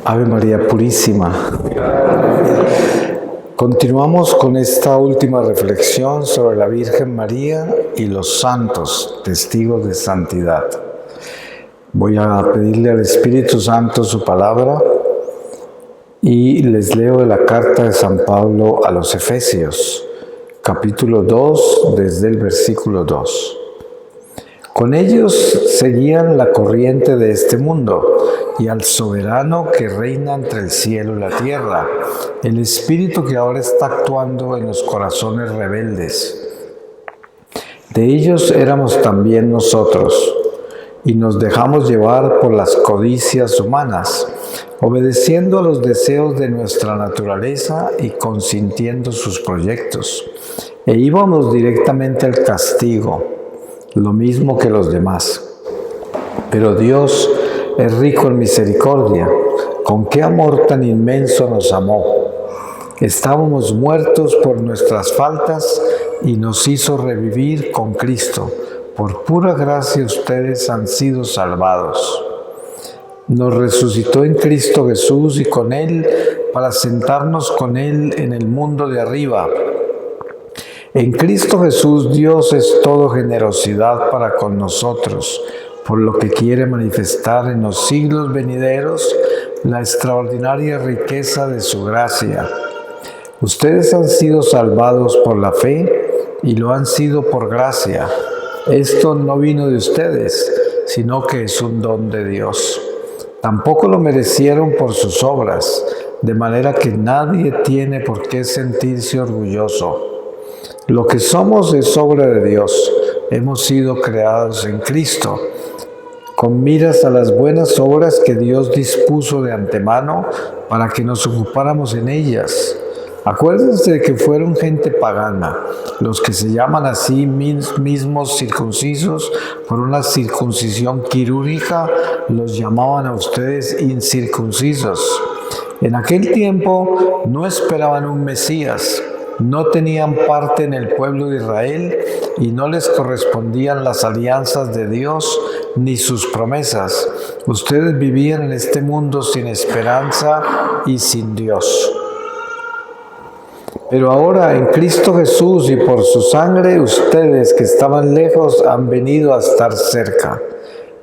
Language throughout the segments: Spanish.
Ave María Purísima. Continuamos con esta última reflexión sobre la Virgen María y los santos, testigos de santidad. Voy a pedirle al Espíritu Santo su palabra y les leo de la carta de San Pablo a los Efesios, capítulo 2, desde el versículo 2. Con ellos seguían la corriente de este mundo y al soberano que reina entre el cielo y la tierra, el espíritu que ahora está actuando en los corazones rebeldes. De ellos éramos también nosotros, y nos dejamos llevar por las codicias humanas, obedeciendo a los deseos de nuestra naturaleza y consintiendo sus proyectos. E íbamos directamente al castigo, lo mismo que los demás. Pero Dios es rico en misericordia. Con qué amor tan inmenso nos amó. Estábamos muertos por nuestras faltas y nos hizo revivir con Cristo. Por pura gracia ustedes han sido salvados. Nos resucitó en Cristo Jesús y con Él para sentarnos con Él en el mundo de arriba. En Cristo Jesús Dios es todo generosidad para con nosotros, por lo que quiere manifestar en los siglos venideros la extraordinaria riqueza de su gracia. Ustedes han sido salvados por la fe y lo han sido por gracia. Esto no vino de ustedes, sino que es un don de Dios. Tampoco lo merecieron por sus obras, de manera que nadie tiene por qué sentirse orgulloso. Lo que somos es obra de Dios. Hemos sido creados en Cristo, con miras a las buenas obras que Dios dispuso de antemano para que nos ocupáramos en ellas. Acuérdense de que fueron gente pagana, los que se llaman a sí mismos circuncisos por una circuncisión quirúrgica, los llamaban a ustedes incircuncisos. En aquel tiempo no esperaban un Mesías, no tenían parte en el pueblo de Israel y no les correspondían las alianzas de Dios ni sus promesas. Ustedes vivían en este mundo sin esperanza y sin Dios. Pero ahora en Cristo Jesús y por su sangre, ustedes que estaban lejos han venido a estar cerca.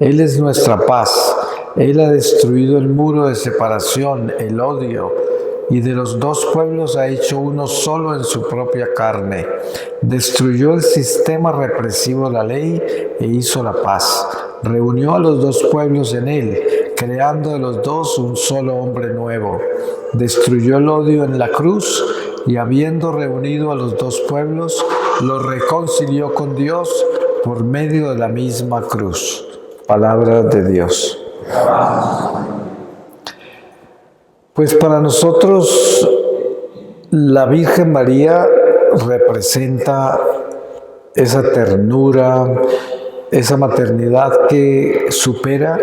Él es nuestra paz. Él ha destruido el muro de separación, el odio, y de los dos pueblos ha hecho uno solo en su propia carne. Destruyó el sistema represivo de la ley e hizo la paz. Reunió a los dos pueblos en él, creando de los dos un solo hombre nuevo. Destruyó el odio en la cruz y habiendo reunido a los dos pueblos, los reconcilió con Dios por medio de la misma cruz. Palabra de Dios. Pues para nosotros la Virgen María representa esa ternura, esa maternidad que supera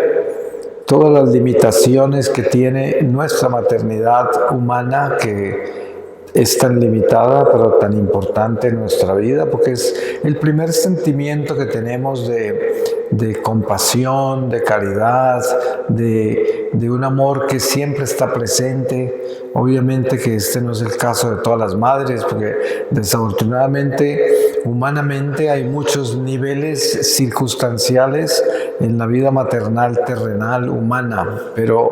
todas las limitaciones que tiene nuestra maternidad humana, que es tan limitada pero tan importante en nuestra vida, porque es el primer sentimiento que tenemos de compasión, de caridad, de un amor que siempre está presente. Obviamente que este no es el caso de todas las madres, porque desafortunadamente, humanamente, hay muchos niveles circunstanciales en la vida maternal, terrenal, humana. Pero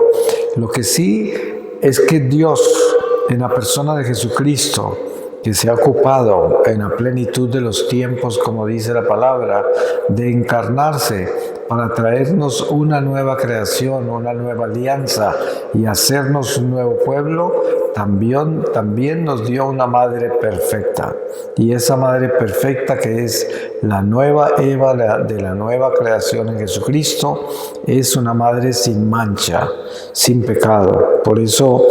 lo que sí es que Dios, en la persona de Jesucristo, que se ha ocupado en la plenitud de los tiempos, como dice la palabra, de encarnarse para traernos una nueva creación, una nueva alianza y hacernos un nuevo pueblo, también nos dio una madre perfecta. Y esa madre perfecta, que es la nueva Eva de la nueva creación en Jesucristo, es una madre sin mancha, sin pecado. Por eso,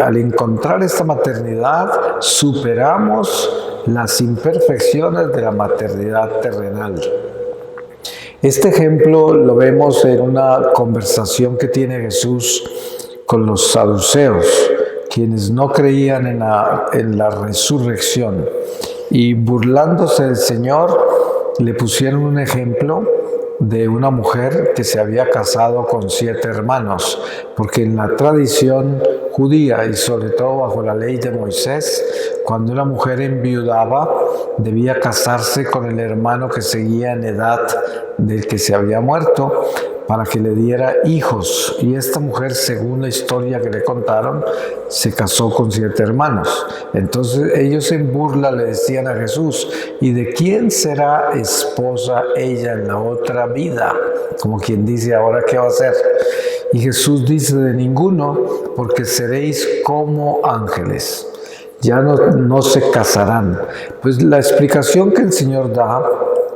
al encontrar esta maternidad, superamos las imperfecciones de la maternidad terrenal. Este ejemplo lo vemos en una conversación que tiene Jesús con los saduceos, quienes no creían en la resurrección. Y burlándose del Señor, le pusieron un ejemplo de una mujer que se había casado con 7 hermanos, porque en la tradición judía y sobre todo bajo la ley de Moisés, cuando una mujer enviudaba, debía casarse con el hermano que seguía en edad del que se había muerto, para que le diera hijos. Y esta mujer, según la historia que le contaron, se casó con 7 hermanos. Entonces ellos en burla le decían a Jesús: ¿y de quién será esposa ella en la otra vida? Como quien dice: ¿ahora qué va a hacer? Y Jesús dice: de ninguno, porque seréis como ángeles. Ya no se casarán. Pues la explicación que el Señor da: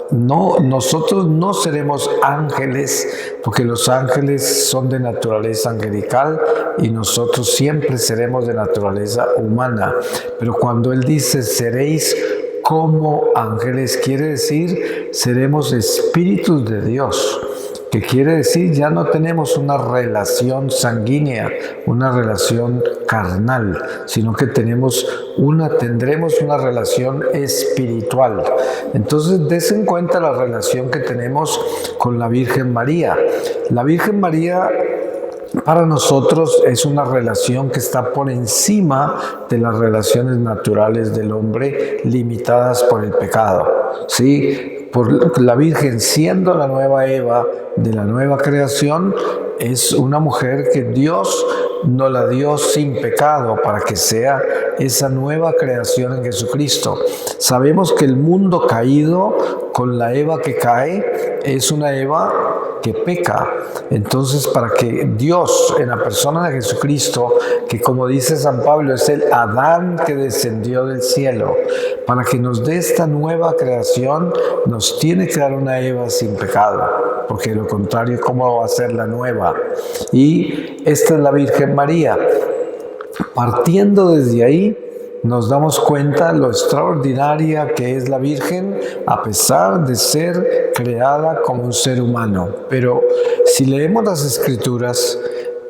no, nosotros no seremos ángeles, porque los ángeles son de naturaleza angelical y nosotros siempre seremos de naturaleza humana. Pero cuando Él dice seréis como ángeles, quiere decir seremos espíritus de Dios. Que quiere decir ya no tenemos una relación sanguínea, una relación carnal, sino que tendremos una relación espiritual. Entonces, des en cuenta la relación que tenemos con la Virgen María. La Virgen María para nosotros es una relación que está por encima de las relaciones naturales del hombre limitadas por el pecado. ¿Sí? Por la Virgen, siendo la nueva Eva de la nueva creación, es una mujer que Dios nos la dio sin pecado para que sea esa nueva creación en Jesucristo. Sabemos que el mundo caído, con la Eva que cae, es una Eva que peca. Entonces, para que Dios, en la persona de Jesucristo, que como dice San Pablo, es el Adán que descendió del cielo, para que nos dé esta nueva creación, nos tiene que dar una Eva sin pecado, porque de lo contrario, ¿cómo va a ser la nueva? Y esta es la Virgen María. Partiendo desde ahí, nos damos cuenta lo extraordinaria que es la Virgen, a pesar de ser creada como un ser humano. Pero si leemos las Escrituras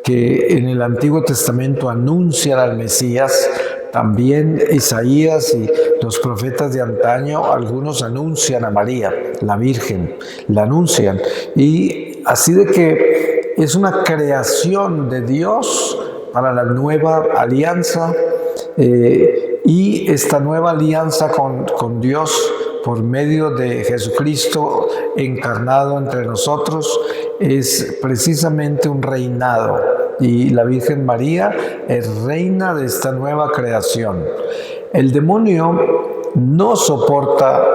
que en el Antiguo Testamento anuncian al Mesías, también Isaías y los profetas de antaño, algunos anuncian a María, la Virgen, la anuncian. Y así de que es una creación de Dios para la nueva alianza. Y esta nueva alianza con Dios por medio de Jesucristo encarnado entre nosotros es precisamente un reinado, y la Virgen María es reina de esta nueva creación. El demonio no soporta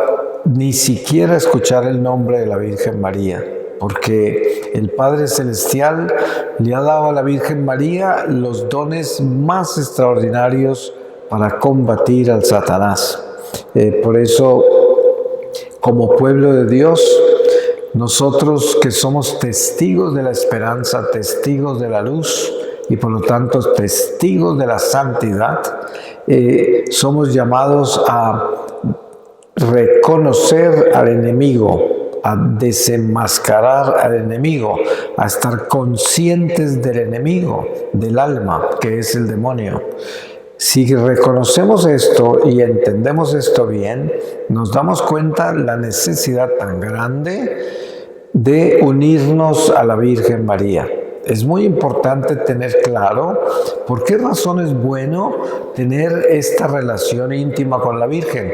ni siquiera escuchar el nombre de la Virgen María, porque el Padre Celestial le ha dado a la Virgen María los dones más extraordinarios para combatir al Satanás. Por eso, como pueblo de Dios, nosotros que somos testigos de la esperanza, testigos de la luz y por lo tanto testigos de la santidad, somos llamados a reconocer al enemigo, a desenmascarar al enemigo, a estar conscientes del enemigo, del alma, que es el demonio. Si reconocemos esto y entendemos esto bien, nos damos cuenta la necesidad tan grande de unirnos a la Virgen María. Es muy importante tener claro por qué razón es bueno tener esta relación íntima con la Virgen,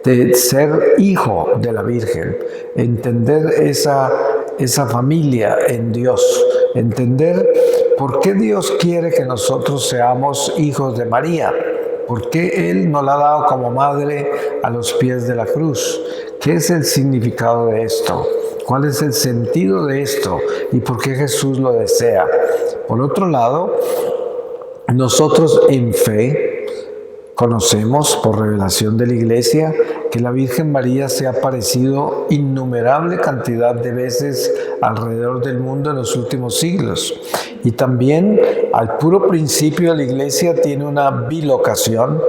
de ser hijo de la Virgen, entender esa familia en Dios, entender por qué Dios quiere que nosotros seamos hijos de María, por qué Él nos la ha dado como madre a los pies de la cruz, qué es el significado de esto, cuál es el sentido de esto y por qué Jesús lo desea. Por otro lado, nosotros en fe conocemos por revelación de la Iglesia que la Virgen María se ha aparecido innumerable cantidad de veces alrededor del mundo en los últimos siglos. Y también al puro principio la Iglesia tiene una bilocación,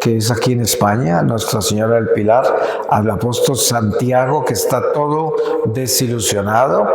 que es aquí en España, Nuestra Señora del Pilar, al apóstol Santiago, que está todo desilusionado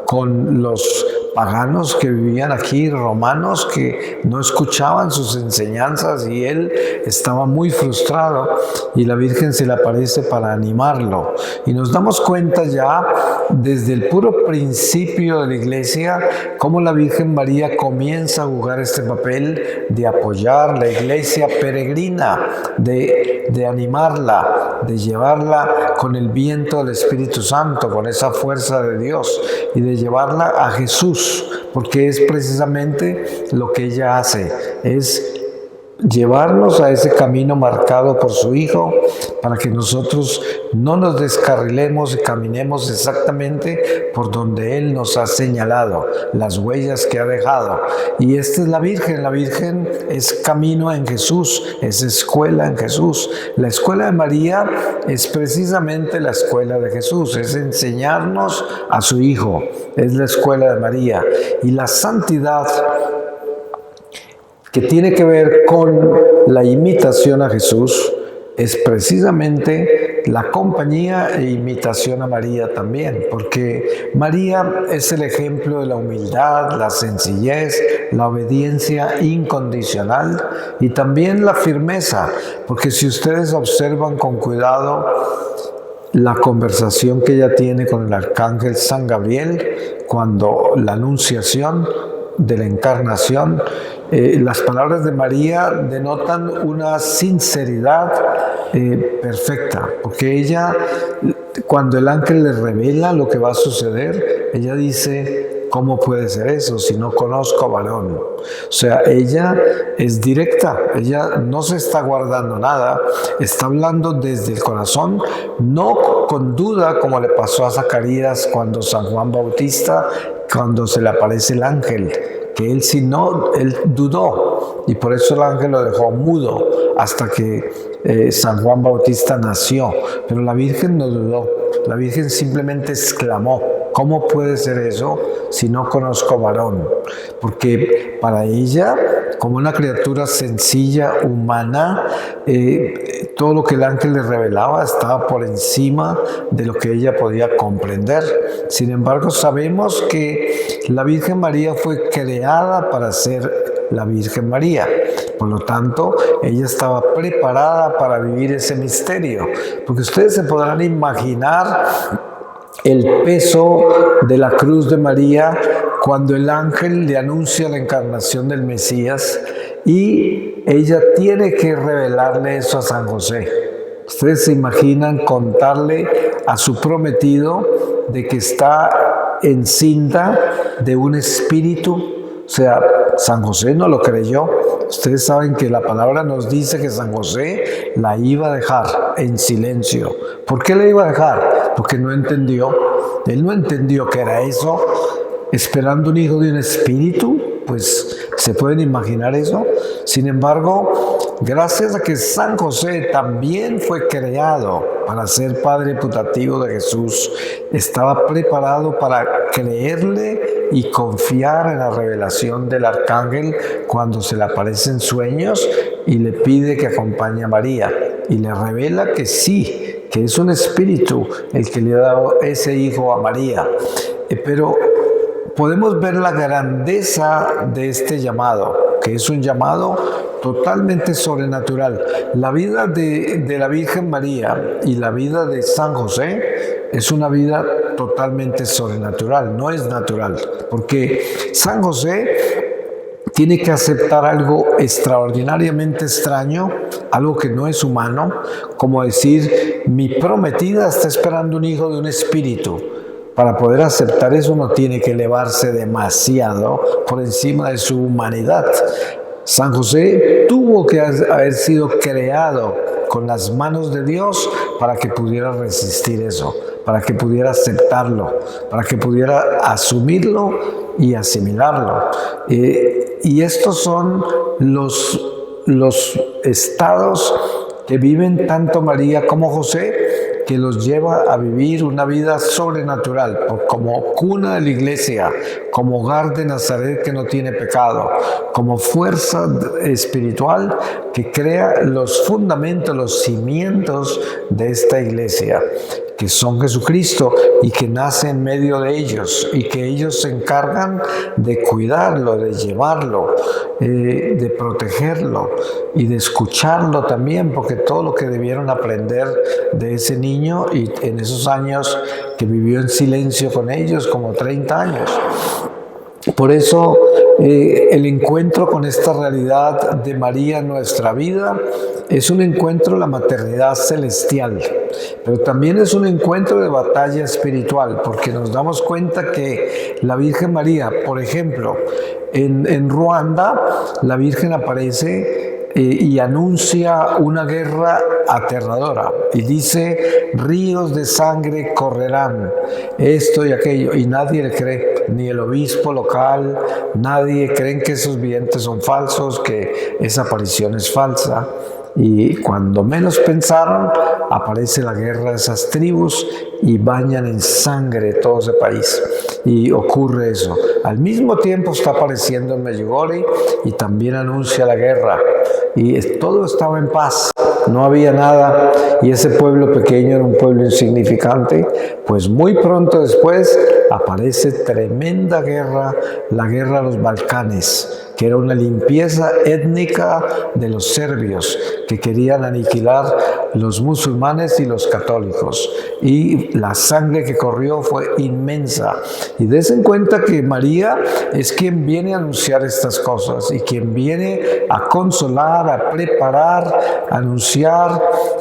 con los paganos que vivían aquí, romanos, que no escuchaban sus enseñanzas y él estaba muy frustrado y la Virgen se le aparece para animarlo. Y nos damos cuenta ya desde el puro principio de la Iglesia cómo la Virgen María comienza a jugar este papel de apoyar la Iglesia peregrina, de animarla, de llevarla con el viento del Espíritu Santo, con esa fuerza de Dios y de llevarla a Jesús, porque es precisamente lo que ella hace, es llevarnos a ese camino marcado por su Hijo para que nosotros no nos descarrilemos y caminemos exactamente por donde Él nos ha señalado, las huellas que ha dejado. Y esta es la Virgen es camino en Jesús, es escuela en Jesús. La escuela de María es precisamente la escuela de Jesús, es enseñarnos a su Hijo, es la escuela de María. Y la santidad, que tiene que ver con la imitación a Jesús, es precisamente la compañía e imitación a María también, porque María es el ejemplo de la humildad, la sencillez, la obediencia incondicional y también la firmeza, porque si ustedes observan con cuidado la conversación que ella tiene con el arcángel San Gabriel, cuando la anunciación de la encarnación, las palabras de María denotan una sinceridad perfecta, porque ella, cuando el ángel le revela lo que va a suceder, ella dice: ¿cómo puede ser eso si no conozco varón? O sea, ella es directa, ella no se está guardando nada, está hablando desde el corazón, no con duda como le pasó a Zacarías cuando San Juan Bautista, cuando se le aparece el ángel, que él si no, él dudó y por eso el ángel lo dejó mudo hasta que San Juan Bautista nació, pero la Virgen no dudó, la Virgen simplemente exclamó: ¿cómo puede ser eso si no conozco varón? Porque para ella, como una criatura sencilla, humana, todo lo que el ángel le revelaba estaba por encima de lo que ella podía comprender. Sin embargo, sabemos que la Virgen María fue creada para ser la Virgen María. Por lo tanto, ella estaba preparada para vivir ese misterio. Porque ustedes se podrán imaginar el peso de la cruz de María cuando el ángel le anuncia la encarnación del Mesías y ella tiene que revelarle eso a San José. Ustedes se imaginan contarle a su prometido de que está encinta de un espíritu. O sea, San José no lo creyó. Ustedes saben que la palabra nos dice que San José la iba a dejar en silencio. ¿Por qué la iba a dejar? Porque no entendió. Él no entendió que era eso. Esperando un hijo de un espíritu, pues se pueden imaginar eso. Sin embargo, gracias a que San José también fue creado para ser padre putativo de Jesús, estaba preparado para creerle y confiar en la revelación del arcángel cuando se le aparecen sueños y le pide que acompañe a María y le revela que sí, que es un espíritu el que le ha dado ese hijo a María. Pero podemos ver la grandeza de este llamado, que es un llamado totalmente sobrenatural. La vida de la Virgen María y la vida de San José es una vida totalmente sobrenatural, no es natural, porque San José tiene que aceptar algo extraordinariamente extraño, algo que no es humano, como decir: mi prometida está esperando un hijo de un espíritu. Para poder aceptar eso uno tiene que elevarse demasiado por encima de su humanidad. San José tuvo que haber sido creado con las manos de Dios para que pudiera resistir eso, para que pudiera aceptarlo, para que pudiera asumirlo y asimilarlo. Y estos son los estados que viven tanto María como José, que los lleva a vivir una vida sobrenatural, como cuna de la iglesia, como hogar de Nazaret que no tiene pecado, como fuerza espiritual que crea los fundamentos, los cimientos de esta iglesia, que son Jesucristo y que nace en medio de ellos y que ellos se encargan de cuidarlo, de llevarlo, de protegerlo y de escucharlo también, porque todo lo que debieron aprender de ese niño y en esos años que vivió en silencio con ellos, como 30 años. Por eso el encuentro con esta realidad de María en nuestra vida es un encuentro de la maternidad celestial, pero también es un encuentro de batalla espiritual, porque nos damos cuenta que la Virgen María, por ejemplo, en Ruanda, la Virgen aparece y anuncia una guerra aterradora y dice: ríos de sangre correrán, esto y aquello, y nadie le cree, ni el obispo local, nadie, creen que esos videntes son falsos, que esa aparición es falsa. Y cuando menos pensaron, aparece la guerra de esas tribus y bañan en sangre todo ese país. Y ocurre eso. Al mismo tiempo está apareciendo en Medjugorje y también anuncia la guerra. Y todo estaba en paz, no había nada, y ese pueblo pequeño era un pueblo insignificante. Pues muy pronto después aparece tremenda guerra, la guerra de los Balcanes, que era una limpieza étnica de los serbios que querían aniquilar los musulmanes y los católicos, y la sangre que corrió fue inmensa. Y des en cuenta que María es quien viene a anunciar estas cosas y quien viene a consolar, a preparar, a anunciar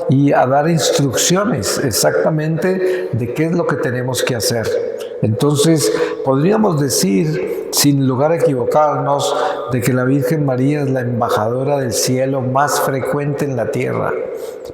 y a dar instrucciones exactamente de qué es lo que tenemos que hacer. Entonces, podríamos decir, sin lugar a equivocarnos, de que la Virgen María es la embajadora del cielo más frecuente en la tierra,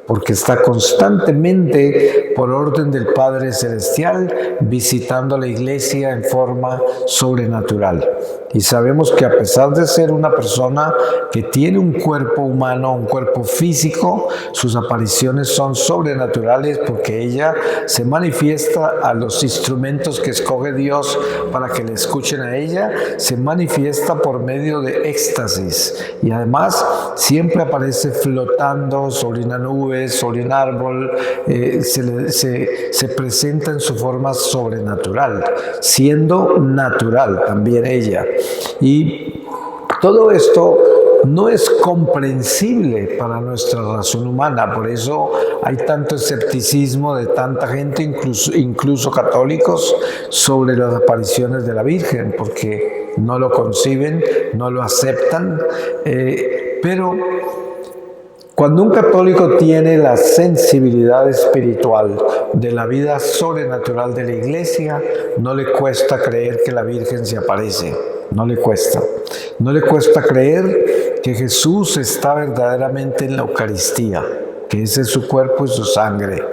porque está constantemente, por orden del Padre Celestial, visitando la iglesia en forma sobrenatural. Y sabemos que a pesar de ser una persona que tiene un cuerpo humano, un cuerpo físico, sus apariciones son sobrenaturales, porque ella se manifiesta a los instrumentos que escoge Dios para que le escuchen a ella, se manifiesta por medio de éxtasis, y además siempre aparece flotando sobre una nube, sobre un árbol, se presenta en su forma sobrenatural, siendo natural también ella. Y todo esto no es comprensible para nuestra razón humana, por eso hay tanto escepticismo de tanta gente, incluso católicos, sobre las apariciones de la Virgen, porque no lo conciben, no lo aceptan, pero cuando un católico tiene la sensibilidad espiritual de la vida sobrenatural de la iglesia, no le cuesta creer que la Virgen se aparece, no le cuesta. No le cuesta creer que Jesús está verdaderamente en la Eucaristía, que ese es su cuerpo y su sangre.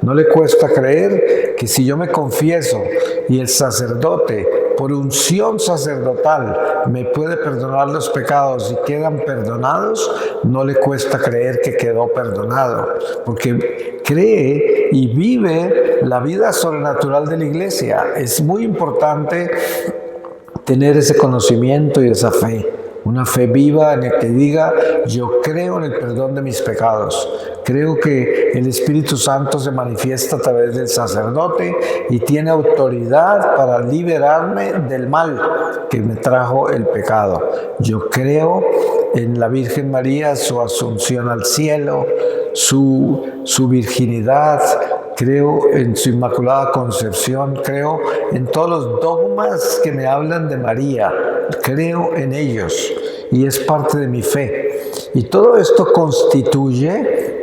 No le cuesta creer que si yo me confieso y el sacerdote, por unción sacerdotal, me puede perdonar los pecados y quedan perdonados, no le cuesta creer que quedó perdonado, porque cree y vive la vida sobrenatural de la iglesia. Es muy importante tener ese conocimiento y esa fe, una fe viva en el que diga: yo creo en el perdón de mis pecados, creo que el Espíritu Santo se manifiesta a través del sacerdote y tiene autoridad para liberarme del mal que me trajo el pecado. Yo creo en la Virgen María, su asunción al cielo, su virginidad, creo en su Inmaculada Concepción, creo en todos los dogmas que me hablan de María, creo en ellos y es parte de mi fe. Y todo esto constituye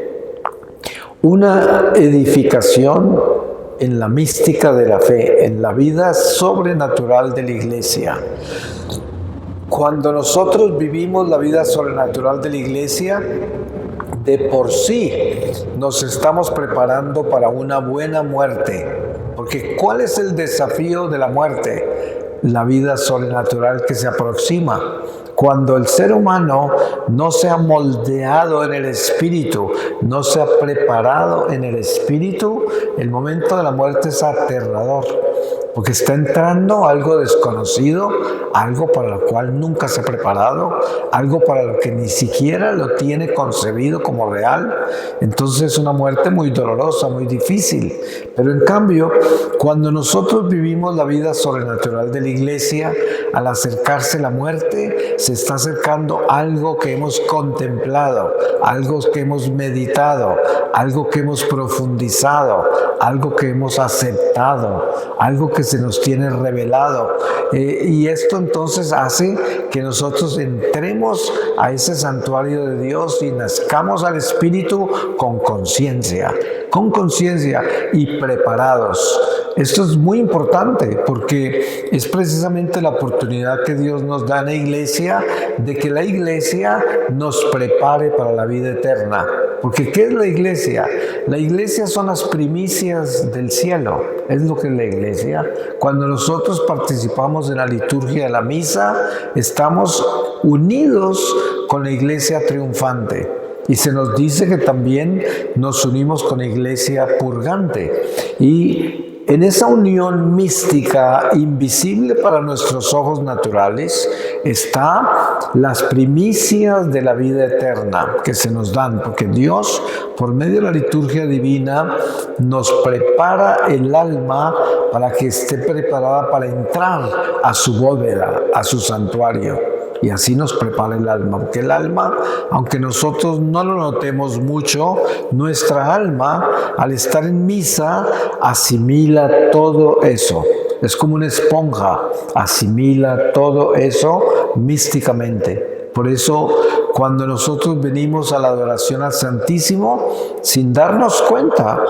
una edificación en la mística de la fe, en la vida sobrenatural de la iglesia. Cuando nosotros vivimos la vida sobrenatural de la iglesia, de por sí nos estamos preparando para una buena muerte. Porque ¿cuál es el desafío de la muerte? La vida sobrenatural que se aproxima. Cuando el ser humano no se ha moldeado en el espíritu, no se ha preparado en el espíritu, el momento de la muerte es aterrador. porque está entrando algo desconocido, algo para lo cual nunca se ha preparado, algo para lo que ni siquiera lo tiene concebido como real. Entonces es una muerte muy dolorosa, muy difícil. Pero en cambio, cuando nosotros vivimos la vida sobrenatural de la iglesia, al acercarse la muerte, se está acercando algo que hemos contemplado, algo que hemos meditado, algo que hemos profundizado, algo que hemos aceptado, algo que se nos tiene revelado. Y esto entonces hace que nosotros entremos a ese santuario de Dios y nazcamos al Espíritu con conciencia y preparados. Esto es muy importante porque es precisamente la oportunidad que Dios nos da en la iglesia de que la iglesia nos prepare para la vida eterna. Porque ¿qué es la iglesia? La iglesia son las primicias del cielo. Es lo que es la iglesia. Cuando nosotros participamos en la liturgia de la misa, estamos unidos con la iglesia triunfante. Y se nos dice que también nos unimos con la iglesia purgante. Y en esa unión mística, invisible para nuestros ojos naturales, está las primicias de la vida eterna que se nos dan, porque Dios, por medio de la liturgia divina, nos prepara el alma para que esté preparada para entrar a su bóveda, a su santuario. Y así nos prepara el alma, porque el alma, aunque nosotros no lo notemos mucho, nuestra alma, al estar en misa, asimila todo eso. Es como una esponja, asimila todo eso místicamente. Por eso, cuando nosotros venimos a la adoración al Santísimo, sin darnos cuenta,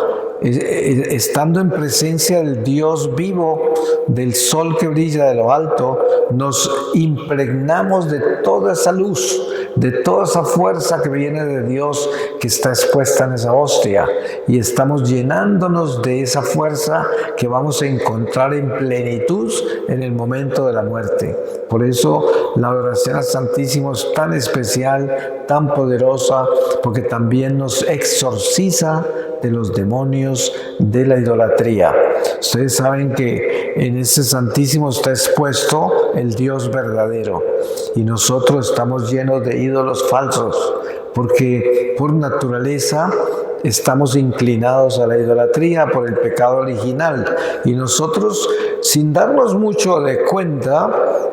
estando en presencia del Dios vivo, del sol que brilla de lo alto, nos impregnamos de toda esa luz, de toda esa fuerza que viene de Dios, que está expuesta en esa hostia, y estamos llenándonos de esa fuerza que vamos a encontrar en plenitud en el momento de la muerte. Por eso la adoración al Santísimo es tan especial, tan poderosa, porque también nos exorciza de los demonios de la idolatría. Ustedes saben que en ese Santísimo está expuesto el Dios verdadero y nosotros estamos llenos de ídolos falsos porque por naturaleza estamos inclinados a la idolatría por el pecado original y nosotros, sin darnos mucho de cuenta,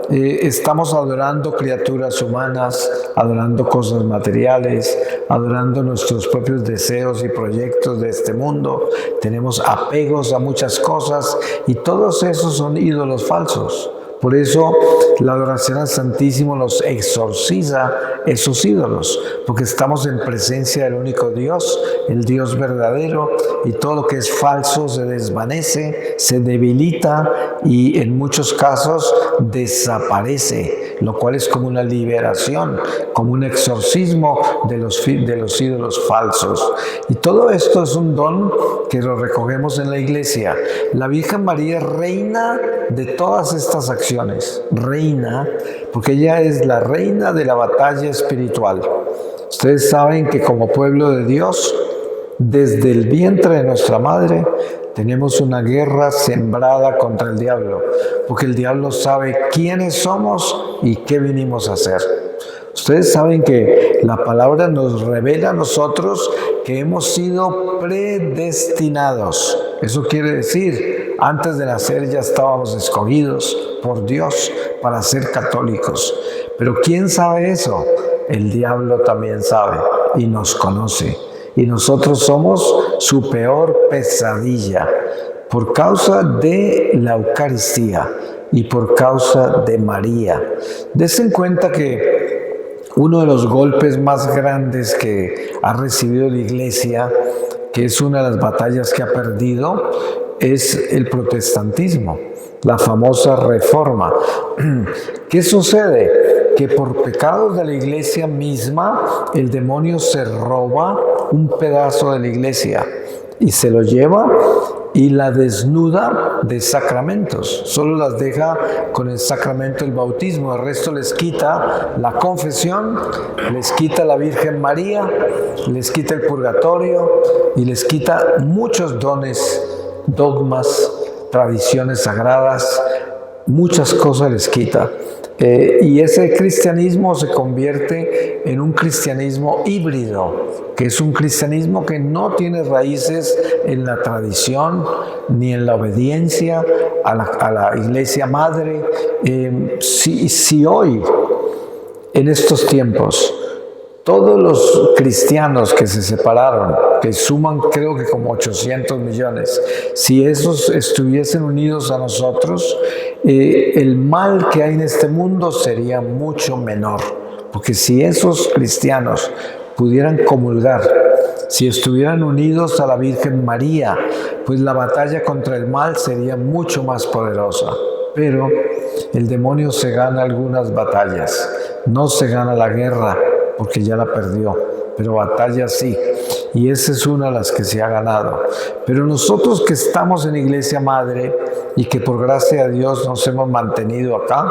estamos adorando criaturas humanas, adorando cosas materiales, adorando nuestros propios deseos y proyectos de este mundo. Tenemos apegos a muchas cosas y todos esos son ídolos falsos. Por eso la adoración al Santísimo los exorciza esos ídolos, porque estamos en presencia del único Dios, el Dios verdadero, y todo lo que es falso se desvanece, se debilita y en muchos casos desaparece, lo cual es como una liberación, como un exorcismo de los ídolos falsos. Y todo esto es un don que lo recogemos en la iglesia. La Virgen María es reina de todas estas acciones, reina, porque ella es la reina de la batalla espiritual. Ustedes saben que como pueblo de Dios, desde el vientre de nuestra madre, tenemos una guerra sembrada contra el diablo, porque el diablo sabe quiénes somos y qué vinimos a hacer. Ustedes saben que la palabra nos revela a nosotros que hemos sido predestinados. Eso quiere decir, antes de nacer ya estábamos escogidos por Dios para ser católicos. Pero ¿quién sabe eso? El diablo también sabe y nos conoce. Y nosotros somos su peor pesadilla por causa de la Eucaristía y por causa de María. Desen cuenta que uno de los golpes más grandes que ha recibido la Iglesia, que es una de las batallas que ha perdido, es el protestantismo, la famosa Reforma. ¿Qué sucede? Que por pecados de la Iglesia misma, el demonio se roba un pedazo de la Iglesia y se lo lleva y la desnuda de sacramentos. Solo las deja con el sacramento del bautismo. El resto les quita la confesión, les quita la Virgen María, les quita el purgatorio y les quita muchos dones, dogmas tradiciones sagradas, muchas cosas les quita. Y ese cristianismo se convierte en un cristianismo híbrido, que es un cristianismo que no tiene raíces en la tradición ni en la obediencia a la iglesia madre. Si hoy, en estos tiempos, todos los cristianos que se separaron, que suman creo que como 800 millones, si esos estuviesen unidos a nosotros, el mal que hay en este mundo sería mucho menor. Porque si esos cristianos pudieran comulgar, si estuvieran unidos a la Virgen María, pues la batalla contra el mal sería mucho más poderosa. Pero el demonio se gana algunas batallas, no se gana la guerra, porque ya la perdió, pero batalla sí, y esa es una de las que se ha ganado. Pero nosotros que estamos en Iglesia Madre y que por gracia de Dios nos hemos mantenido acá,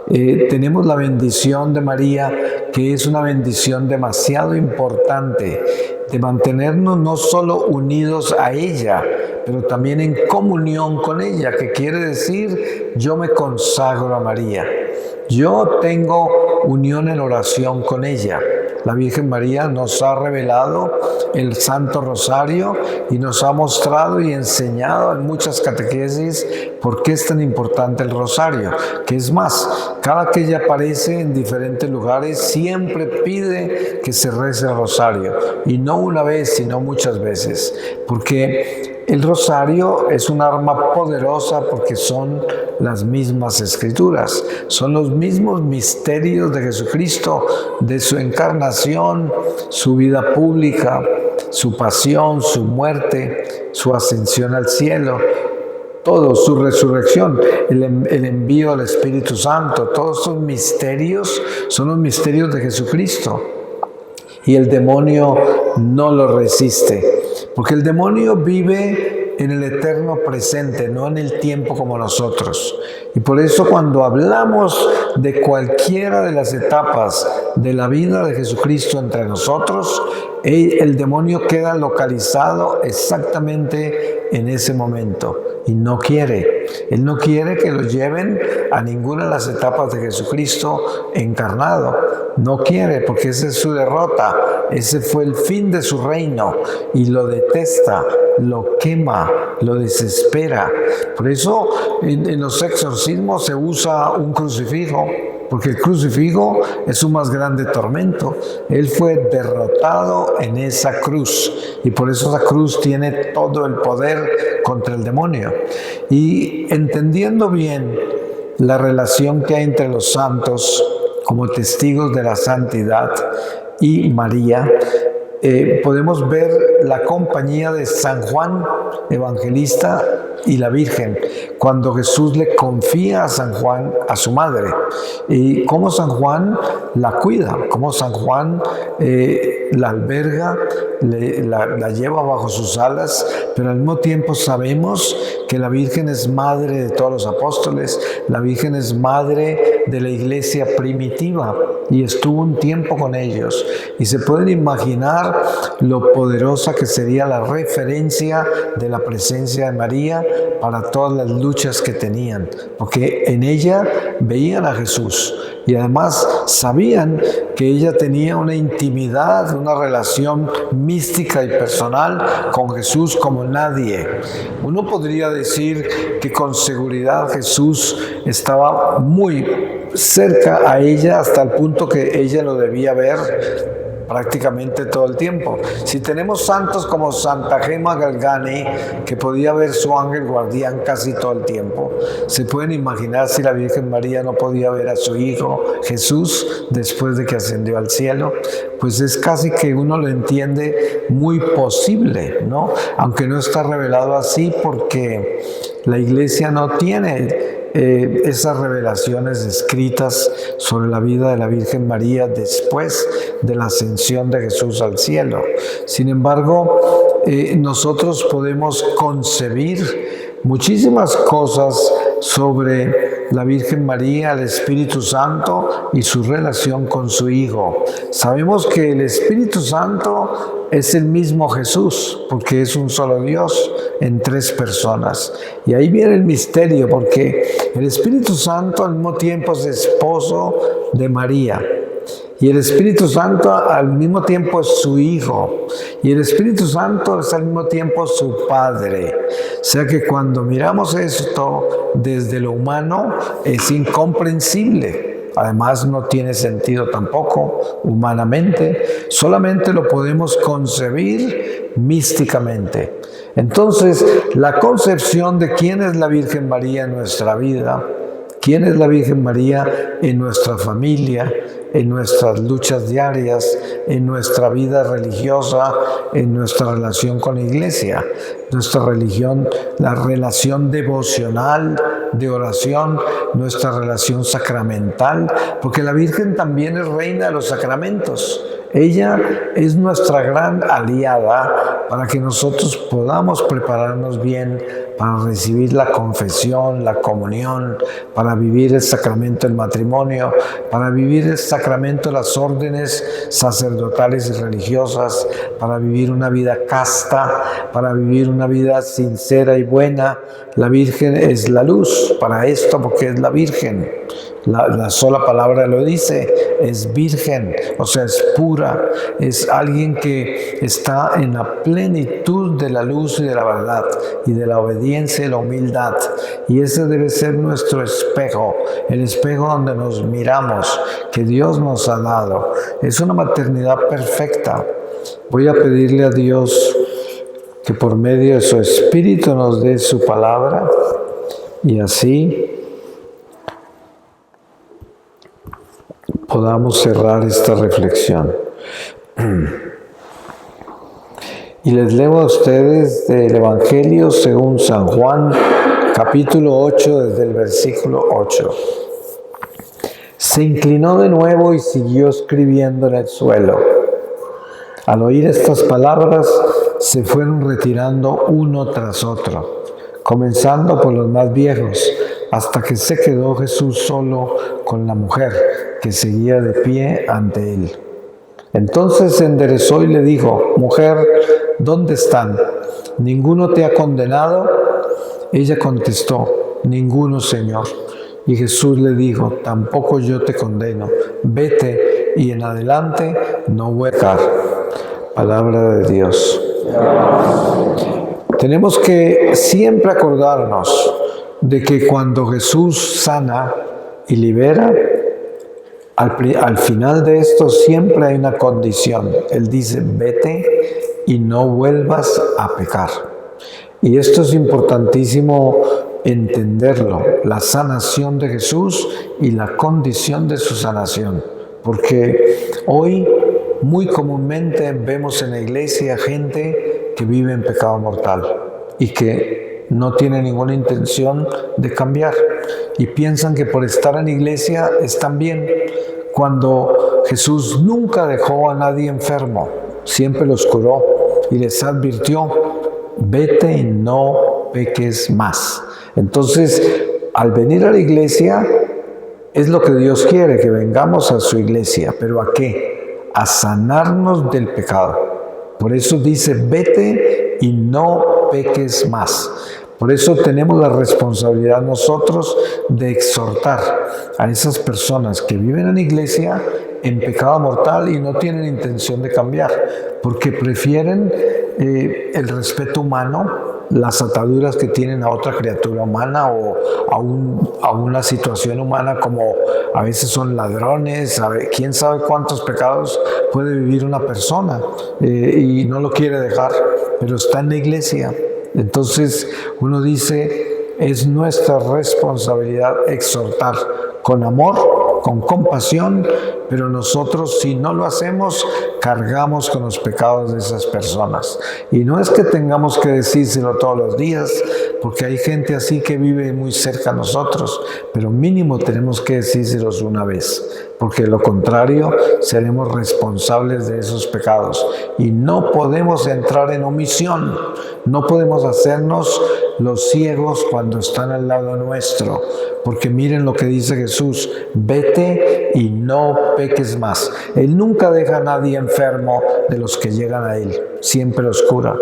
tenemos la bendición de María, que es una bendición demasiado importante, de mantenernos no solo unidos a ella, pero también en comunión con ella, que quiere decir, yo me consagro a María. Yo tengo unión en oración con ella. La Virgen María nos ha revelado el Santo Rosario y nos ha mostrado y enseñado en muchas catequesis por qué es tan importante el Rosario. Que es más, cada que ella aparece en diferentes lugares siempre pide que se rece el Rosario. Y no una vez, sino muchas veces. Porque el Rosario es un arma poderosa porque son las mismas escrituras, son los mismos misterios de Jesucristo, de su encarnación, su vida pública, su pasión, su muerte, su ascensión al cielo, todo, su resurrección, el envío del Espíritu Santo, todos esos misterios son los misterios de Jesucristo. Y el demonio no lo resiste, porque el demonio vive en el eterno presente, no en el tiempo como nosotros. Y por eso cuando hablamos de cualquiera de las etapas de la vida de Jesucristo entre nosotros, el demonio queda localizado exactamente en ese momento. Y no quiere. Él no quiere que lo lleven a ninguna de las etapas de Jesucristo encarnado. No quiere, porque esa es su derrota. Ese fue el fin de su reino. Y lo detesta, lo quema, lo desespera. Por eso en los exorcismos se usa un crucifijo, porque el crucifijo es su más grande tormento. Él fue derrotado en esa cruz y por eso esa cruz tiene todo el poder contra el demonio. Y entendiendo bien la relación que hay entre los santos como testigos de la santidad y María, podemos ver la compañía de San Juan Evangelista y la Virgen, cuando Jesús le confía a San Juan, a su madre, y cómo San Juan la cuida, cómo San Juan la alberga, la lleva bajo sus alas, pero al mismo tiempo sabemos que la Virgen es madre de todos los apóstoles, la Virgen es madre de la iglesia primitiva y estuvo un tiempo con ellos. Y se pueden imaginar lo poderosa que sería la referencia de la presencia de María para todas las luchas que tenían, porque en ella veían a Jesús y además sabían que ella tenía una intimidad, una relación mística y personal con Jesús como nadie. Uno podría decir que con seguridad Jesús estaba muy cerca a ella hasta el punto que ella lo debía ver prácticamente todo el tiempo. Si tenemos santos como Santa Gema Galgani, que podía ver su ángel guardián casi todo el tiempo, se pueden imaginar si la Virgen María no podía ver a su hijo Jesús después de que ascendió al cielo. Pues es casi que uno lo entiende muy posible, ¿no? Aunque no está revelado así, porque la iglesia no tiene esas revelaciones escritas sobre la vida de la Virgen María después de la ascensión de Jesús al cielo. Sin embargo, nosotros podemos concebir muchísimas cosas sobre la Virgen María, el Espíritu Santo y su relación con su Hijo. Sabemos que el Espíritu Santo es el mismo Jesús, porque es un solo Dios en tres personas. Y ahí viene el misterio, porque el Espíritu Santo al mismo tiempo es esposo de María. Y el Espíritu Santo al mismo tiempo es su Hijo. Y el Espíritu Santo es al mismo tiempo su Padre. O sea que cuando miramos esto desde lo humano es incomprensible. Además no tiene sentido tampoco humanamente. Solamente lo podemos concebir místicamente. Entonces, la concepción de quién es la Virgen María en nuestra vida, quién es la Virgen María en nuestra familia, en nuestras luchas diarias, en nuestra vida religiosa, en nuestra relación con la Iglesia, nuestra religión, la relación devocional, de oración, nuestra relación sacramental, porque la Virgen también es reina de los sacramentos. Ella es nuestra gran aliada para que nosotros podamos prepararnos bien para recibir la confesión, la comunión, para vivir el sacramento del matrimonio, para vivir el sacramento de las órdenes sacerdotales y religiosas, para vivir una vida casta, para vivir una vida sincera y buena. La Virgen es la luz para esto, porque es la Virgen. La sola palabra lo dice, es virgen, o sea, es pura, es alguien que está en la plenitud de la luz y de la verdad, y de la obediencia y la humildad. Y ese debe ser nuestro espejo, el espejo donde nos miramos, que Dios nos ha dado. Es una maternidad perfecta. Voy a pedirle a Dios que por medio de su Espíritu nos dé su palabra, y así podamos cerrar esta reflexión. Y les leo a ustedes del Evangelio según San Juan, capítulo 8, desde el versículo 8. Se inclinó de nuevo y siguió escribiendo en el suelo. Al oír estas palabras, se fueron retirando uno tras otro, comenzando por los más viejos, hasta que se quedó Jesús solo con la mujer, que seguía de pie ante él. Entonces se enderezó y le dijo: Mujer, ¿dónde están? ¿Ninguno te ha condenado? Ella contestó: Ninguno, Señor. Y Jesús le dijo: Tampoco yo te condeno. Vete y en adelante no vuelvas a pecar. Palabra de Dios. Tenemos que siempre acordarnos de que cuando Jesús sana y libera, al final de esto siempre hay una condición. Él dice: vete y no vuelvas a pecar. Y esto es importantísimo entenderlo, la sanación de Jesús y la condición de su sanación. Porque hoy muy comúnmente vemos en la iglesia gente que vive en pecado mortal y que no tiene ninguna intención de cambiar, y piensan que por estar en la iglesia están bien, cuando Jesús nunca dejó a nadie enfermo, siempre los curó y les advirtió: vete y no peques más. Entonces, al venir a la iglesia, es lo que Dios quiere, que vengamos a su iglesia. ¿Pero a qué? A sanarnos del pecado. Por eso dice: vete y no peques más. Por eso tenemos la responsabilidad nosotros de exhortar a esas personas que viven en la iglesia en pecado mortal y no tienen intención de cambiar, porque prefieren el respeto humano, las ataduras que tienen a otra criatura humana o a una situación humana, como a veces son ladrones, quién sabe cuántos pecados puede vivir una persona y no lo quiere dejar, pero está en la iglesia. Entonces uno dice: es nuestra responsabilidad exhortar con amor, con compasión, pero nosotros, si no lo hacemos, cargamos con los pecados de esas personas. Y no es que tengamos que decírselo todos los días, porque hay gente así que vive muy cerca a nosotros, pero mínimo tenemos que decírselos una vez. porque de lo contrario seremos responsables de esos pecados. Y no podemos entrar en omisión, no podemos hacernos los ciegos cuando están al lado nuestro, porque miren lo que dice Jesús: vete y no peques más. Él nunca deja a nadie enfermo de los que llegan a Él, siempre los cura.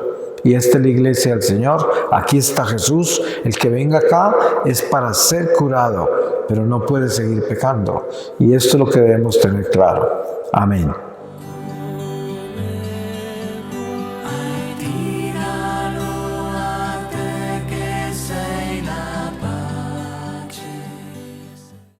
Y esta es la iglesia del Señor. Aquí está Jesús. El que venga acá es para ser curado, pero no puede seguir pecando. Y esto es lo que debemos tener claro. Amén.